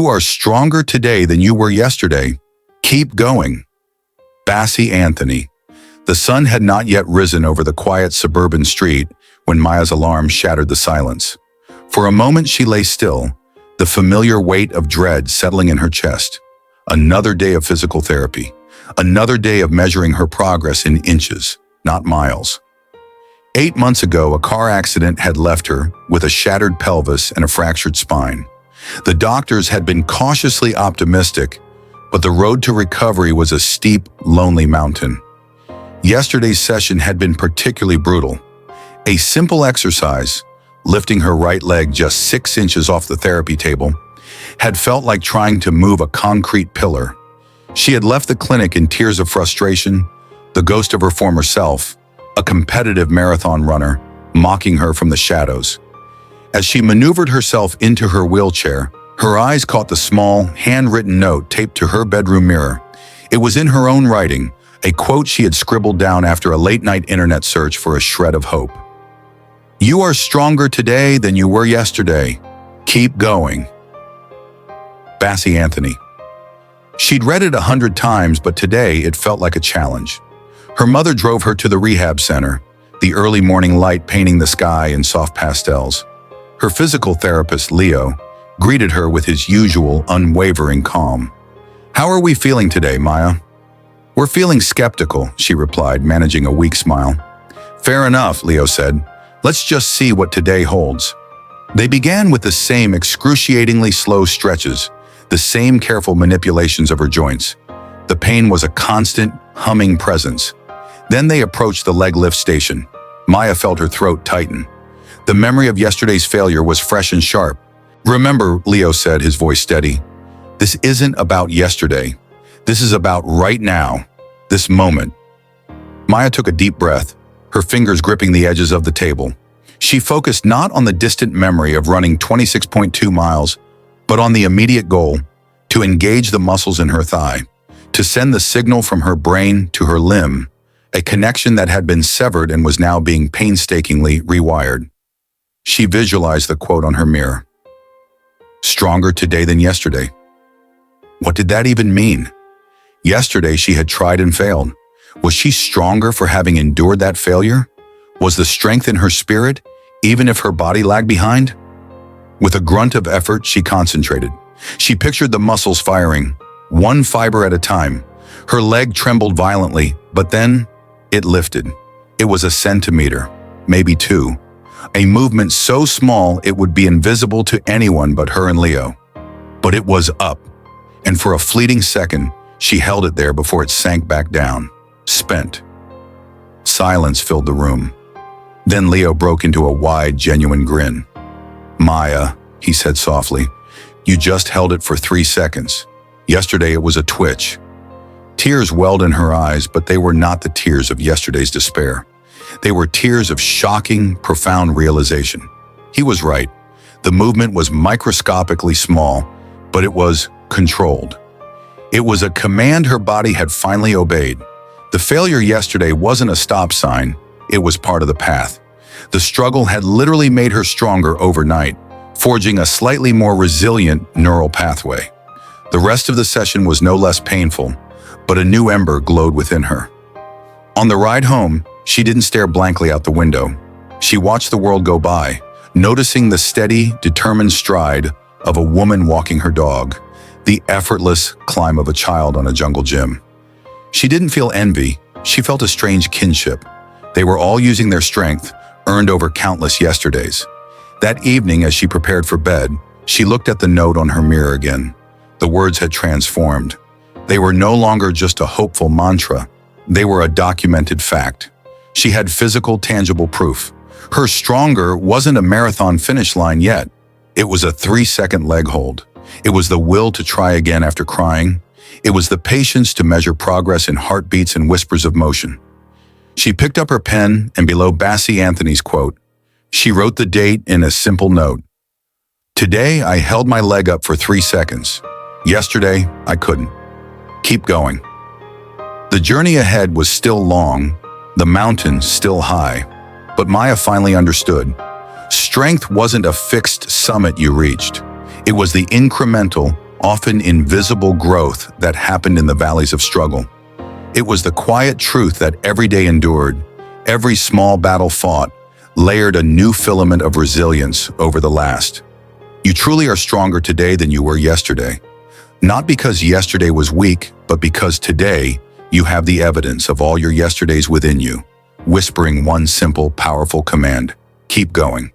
You are stronger today than you were yesterday. Keep going. Bassey Anthony. The sun had not yet risen over the quiet suburban street when Maya's alarm shattered the silence. For a moment she lay still, the familiar weight of dread settling in her chest. Another day of physical therapy. Another day of measuring her progress in inches, not miles. 8 months ago, a car accident had left her with a shattered pelvis and a fractured spine. The doctors had been cautiously optimistic, but the road to recovery was a steep, lonely mountain. Yesterday's session had been particularly brutal. A simple exercise, lifting her right leg just 6 inches off the therapy table, had felt like trying to move a concrete pillar. She had left the clinic in tears of frustration, the ghost of her former self, a competitive marathon runner, mocking her from the shadows. As she maneuvered herself into her wheelchair, her eyes caught the small, handwritten note taped to her bedroom mirror. It was in her own writing, a quote she had scribbled down after a late-night internet search for a shred of hope. You are stronger today than you were yesterday. Keep going. Bassey Anthony. She'd read it 100 times, but today it felt like a challenge. Her mother drove her to the rehab center, the early morning light painting the sky in soft pastels. Her physical therapist, Leo, greeted her with his usual unwavering calm. How are we feeling today, Maya? We're feeling skeptical, she replied, managing a weak smile. Fair enough, Leo said. Let's just see what today holds. They began with the same excruciatingly slow stretches, the same careful manipulations of her joints. The pain was a constant, humming presence. Then they approached the leg lift station. Maya felt her throat tighten. The memory of yesterday's failure was fresh and sharp. Remember, Leo said, his voice steady. This isn't about yesterday. This is about right now, this moment. Maya took a deep breath, her fingers gripping the edges of the table. She focused not on the distant memory of running 26.2 miles, but on the immediate goal, to engage the muscles in her thigh, to send the signal from her brain to her limb, a connection that had been severed and was now being painstakingly rewired. She visualized the quote on her mirror. Stronger today than yesterday. What did that even mean? Yesterday she had tried and failed. Was she stronger for having endured that failure? Was the strength in her spirit, even if her body lagged behind? With a grunt of effort, she concentrated. She pictured the muscles firing, one fiber at a time. Her leg trembled violently, but then it lifted. It was a centimeter, maybe 2. A movement so small it would be invisible to anyone but her and Leo. But it was up, and for a fleeting second, she held it there before it sank back down, spent. Silence filled the room. Then Leo broke into a wide, genuine grin. Maya, he said softly, you just held it for 3 seconds. Yesterday it was a twitch. Tears welled in her eyes, but they were not the tears of yesterday's despair. They were tears of shocking, profound realization. He was right. The movement was microscopically small, but it was controlled. It was a command her body had finally obeyed. The failure yesterday wasn't a stop sign, it was part of the path. The struggle had literally made her stronger overnight, forging a slightly more resilient neural pathway. The rest of the session was no less painful, but a new ember glowed within her. On the ride home, she didn't stare blankly out the window. She watched the world go by, noticing the steady, determined stride of a woman walking her dog, the effortless climb of a child on a jungle gym. She didn't feel envy, she felt a strange kinship. They were all using their strength, earned over countless yesterdays. That evening, as she prepared for bed, she looked at the note on her mirror again. The words had transformed. They were no longer just a hopeful mantra. They were a documented fact. She had physical, tangible proof. Her stronger wasn't a marathon finish line yet. It was a 3-second leg hold. It was the will to try again after crying. It was the patience to measure progress in heartbeats and whispers of motion. She picked up her pen, and below Bassey Anthony's quote, she wrote the date in a simple note. Today, I held my leg up for 3 seconds. Yesterday, I couldn't. Keep going. The journey ahead was still long, the mountain still high, but Maya finally understood. Strength wasn't a fixed summit you reached. It was the incremental, often invisible growth that happened in the valleys of struggle. It was the quiet truth that every day endured, every small battle fought, layered a new filament of resilience over the last. You truly are stronger today than you were yesterday. Not because yesterday was weak, but because today you have the evidence of all your yesterdays within you, whispering one simple, powerful command: keep going.